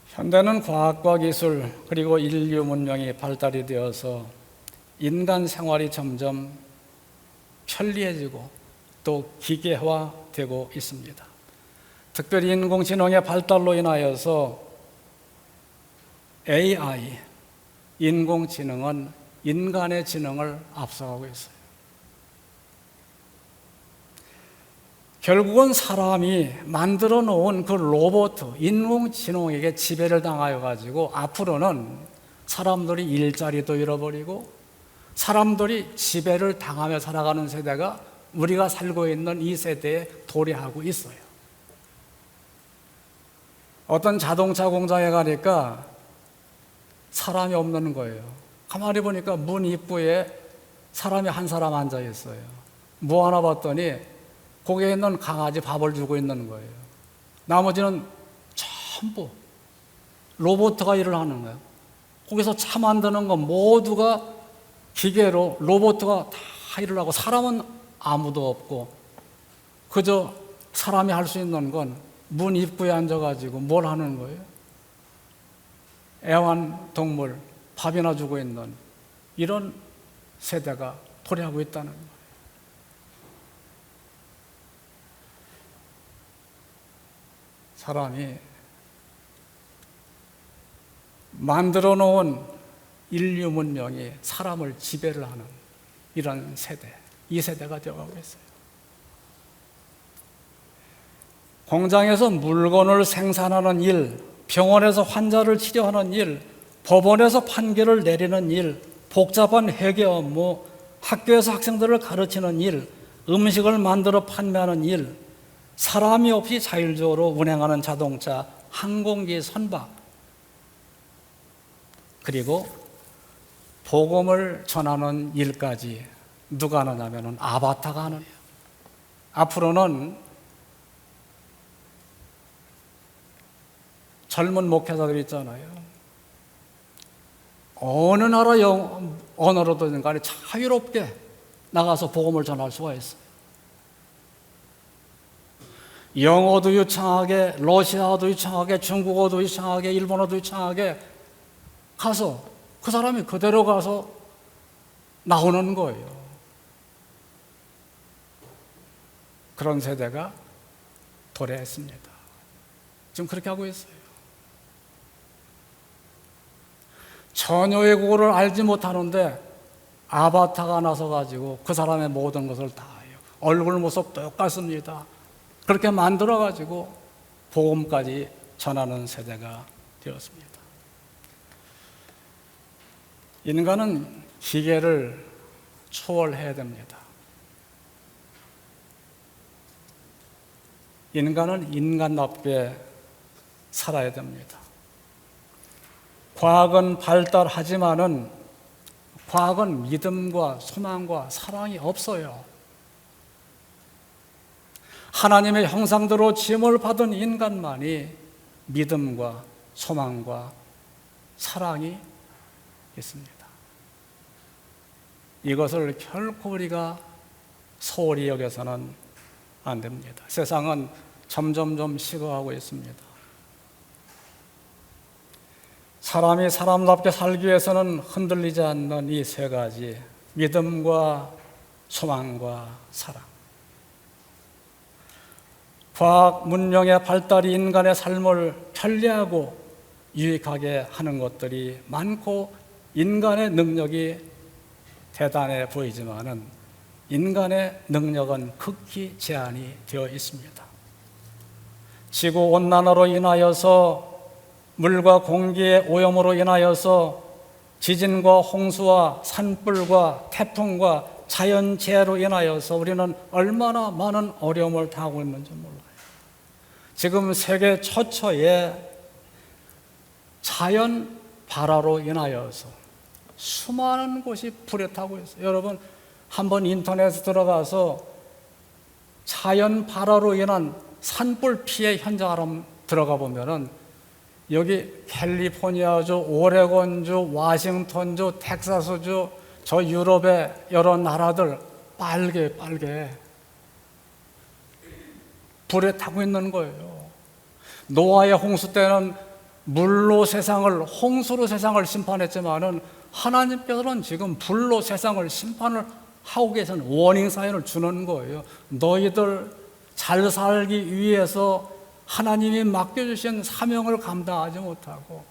현대는 과학과 기술 그리고 인류 문명이 발달이 되어서 인간 생활이 점점 편리해지고 또 기계화되고 있습니다. 특별히 인공지능의 발달로 인하여서 AI, 인공지능은 인간의 지능을 앞서가고 있어요. 결국은 사람이 만들어 놓은 그 로봇, 인공지능에게 지배를 당하여 가지고 앞으로는 사람들이 일자리도 잃어버리고 사람들이 지배를 당하며 살아가는 세대가 우리가 살고 있는 이 세대에 도래하고 있어요. 어떤 자동차 공장에 가니까 사람이 없는 거예요. 가만히 보니까 문 입구에 사람이 한 사람 앉아 있어요. 뭐 하나 봤더니 거기에 있는 강아지 밥을 주고 있는 거예요. 나머지는 전부 로봇가 일을 하는 거예요. 거기서 차 만드는 건 모두가 기계로 로봇가 다 일을 하고 사람은 아무도 없고 그저 사람이 할 수 있는 건 문 입구에 앉아가지고 뭘 하는 거예요? 애완동물 밥이나 주고 있는 이런 세대가 도래하고 있다는 거예요. 사람이 만들어 놓은 인류 문명이 사람을 지배를 하는 이런 세대, 이 세대가 되어가고 있어요. 공장에서 물건을 생산하는 일, 병원에서 환자를 치료하는 일, 법원에서 판결을 내리는 일, 복잡한 회계 업무, 학교에서 학생들을 가르치는 일, 음식을 만들어 판매하는 일, 사람이 없이 자율적으로 운행하는 자동차, 항공기 선박, 그리고 복음을 전하는 일까지 누가 하느냐면 아바타가 하는 거예요. 앞으로는 젊은 목회자들 있잖아요. 어느 나라 언어로든 간에 자유롭게 나가서 복음을 전할 수가 있어요. 영어도 유창하게, 러시아어도 유창하게, 중국어도 유창하게, 일본어도 유창하게 가서 그 사람이 그대로 가서 나오는 거예요. 그런 세대가 도래했습니다. 지금 그렇게 하고 있어요. 전혀 외국어를 알지 못하는데 아바타가 나서가지고 그 사람의 모든 것을 다 해요. 얼굴 모습 똑같습니다. 그렇게 만들어가지고 복음까지 전하는 세대가 되었습니다. 인간은 기계를 초월해야 됩니다. 인간은 인간답게 살아야 됩니다. 과학은 발달하지만은 과학은 믿음과 소망과 사랑이 없어요. 하나님의 형상대로 지음을 받은 인간만이 믿음과 소망과 사랑이 있습니다. 이것을 결코 우리가 소홀히 여겨서는 안 됩니다. 세상은 점점점 식어가고 있습니다. 사람이 사람답게 살기 위해서는 흔들리지 않는 이 세 가지, 믿음과 소망과 사랑. 과학 문명의 발달이 인간의 삶을 편리하고 유익하게 하는 것들이 많고 인간의 능력이 대단해 보이지만은 인간의 능력은 극히 제한이 되어 있습니다. 지구 온난화로 인하여서 물과 공기의 오염으로 인하여서 지진과 홍수와 산불과 태풍과 자연재해로 인하여서 우리는 얼마나 많은 어려움을 당하고 있는지 몰라요. 지금 세계 처처에 자연 발화로 인하여서 수많은 곳이 불에 타고 있어요. 여러분 한번 인터넷에 들어가서 자연 발화로 인한 산불 피해 현장을 한번 들어가 보면은 여기 캘리포니아주, 오레곤주, 워싱턴주, 텍사스주, 저 유럽의 여러 나라들 빨개 불에 타고 있는 거예요. 노아의 홍수 때는 물로 세상을, 홍수로 세상을 심판했지만은 하나님께서는 지금 불로 세상을 심판을 하고 계신 워닝 사인을 주는 거예요. 너희들 잘 살기 위해서 하나님이 맡겨주신 사명을 감당하지 못하고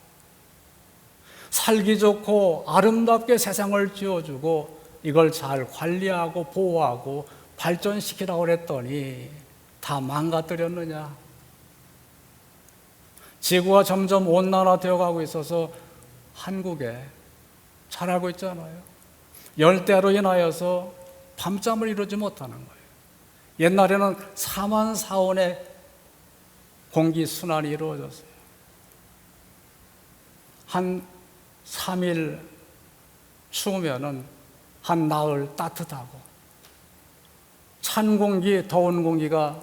살기 좋고 아름답게 세상을 지어주고 이걸 잘 관리하고 보호하고 발전시키라고 그랬더니 다 망가뜨렸느냐? 지구가 점점 온난화되어 가고 있어서 한국에 잘 알고 있잖아요. 열대로 인하여서 밤잠을 이루지 못하는 거예요. 옛날에는 4만 4원의 공기 순환이 이루어졌어요. 한 3일 추우면은 한 나흘 따뜻하고 찬 공기, 더운 공기가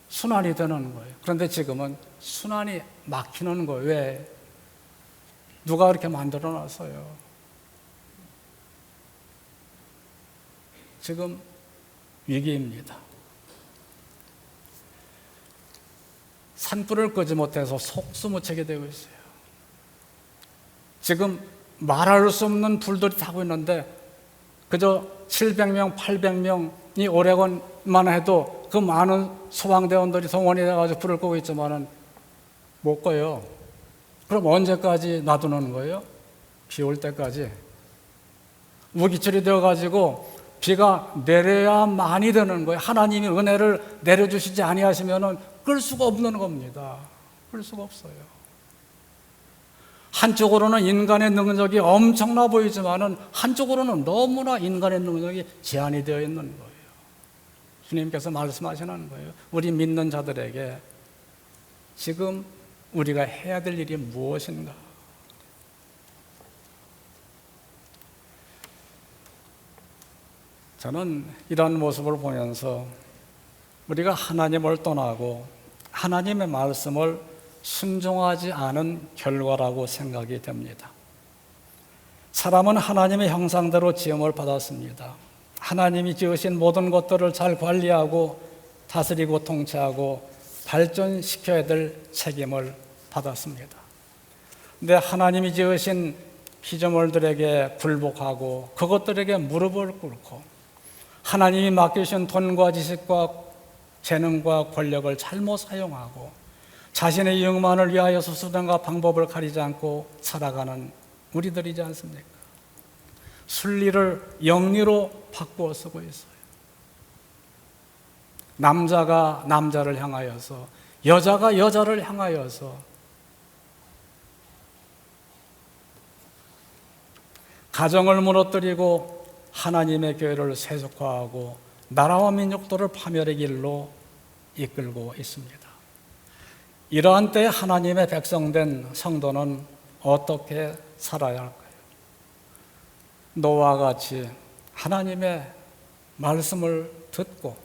순환이 되는 거예요. 그런데 지금은 순환이 막히는 거예요. 왜? 누가 그렇게 만들어 놨어요? 지금 위기입니다. 산불을 끄지 못해서 속수무책이 되고 있어요. 지금 말할 수 없는 불들이 타고 있는데 그저 700명, 800명이 오레곤만 해도 그 많은 소방대원들이 동원이 돼가지고 불을 끄고 있지만은 못 꺼요. 그럼 언제까지 놔두는 거예요? 비 올 때까지. 우기철이 되어가지고 비가 내려야 많이 되는 거예요. 하나님이 은혜를 내려주시지 아니하시면은 끌 수가 없는 겁니다. 끌 수가 없어요. 한쪽으로는 인간의 능력이 엄청나 보이지만은 한쪽으로는 너무나 인간의 능력이 제한이 되어 있는 거예요. 주님께서 말씀하시는 거예요. 우리 믿는 자들에게 지금 우리가 해야 될 일이 무엇인가? 저는 이런 모습을 보면서 우리가 하나님을 떠나고 하나님의 말씀을 순종하지 않은 결과라고 생각이 됩니다. 사람은 하나님의 형상대로 지음을 받았습니다. 하나님이 지으신 모든 것들을 잘 관리하고 다스리고 통치하고 발전시켜야 될 책임을 받았습니다. 근데 하나님이 지으신 피조물들에게 굴복하고 그것들에게 무릎을 꿇고 하나님이 맡기신 돈과 지식과 재능과 권력을 잘못 사용하고 자신의 이익만을 위하여 수단과 방법을 가리지 않고 살아가는 우리들이지 않습니까? 순리를 영리로 바꾸어 쓰고 있어요. 남자가 남자를 향하여서, 여자가 여자를 향하여서 가정을 무너뜨리고 하나님의 교회를 세속화하고 나라와 민족들을 파멸의 길로 이끌고 있습니다. 이러한 때에 하나님의 백성된 성도는 어떻게 살아야 할까요? 노아와 같이 하나님의 말씀을 듣고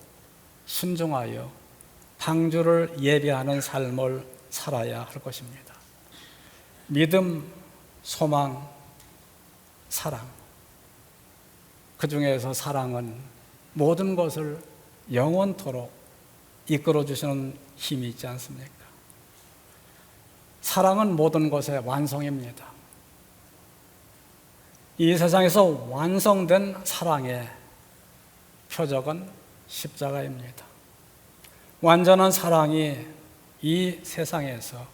순종하여 방주를 예비하는 삶을 살아야 할 것입니다. 믿음, 소망, 사랑. 그 중에서 사랑은 모든 것을 영원토록 이끌어주시는 힘이 있지 않습니까? 사랑은 모든 것의 완성입니다. 이 세상에서 완성된 사랑의 표적은 십자가입니다. 완전한 사랑이 이 세상에서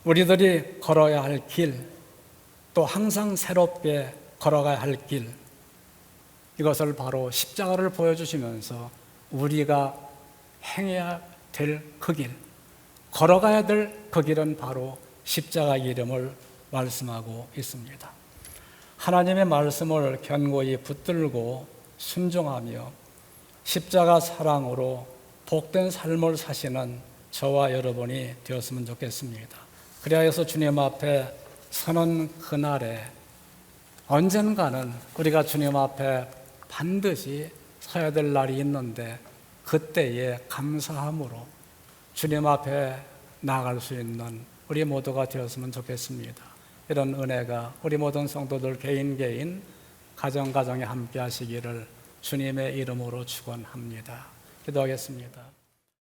우리들이 걸어야 할 길, 또 항상 새롭게 걸어가야 할 길, 이것을 바로 십자가를 보여주시면서 우리가 행해야 될 그 길, 걸어가야 될 그 길은 바로 십자가의 이름을 말씀하고 있습니다. 하나님의 말씀을 견고히 붙들고 순종하며 십자가 사랑으로 복된 삶을 사시는 저와 여러분이 되었으면 좋겠습니다. 그리하여서 주님 앞에 서는 그날에 언젠가는 우리가 주님 앞에 반드시 서야 될 날이 있는데 그때에 감사함으로 주님 앞에 나아갈 수 있는 우리 모두가 되었으면 좋겠습니다. 이런 은혜가 우리 모든 성도들 개인 가정에 함께 하시기를 주님의 이름으로 축원합니다. 기도하겠습니다.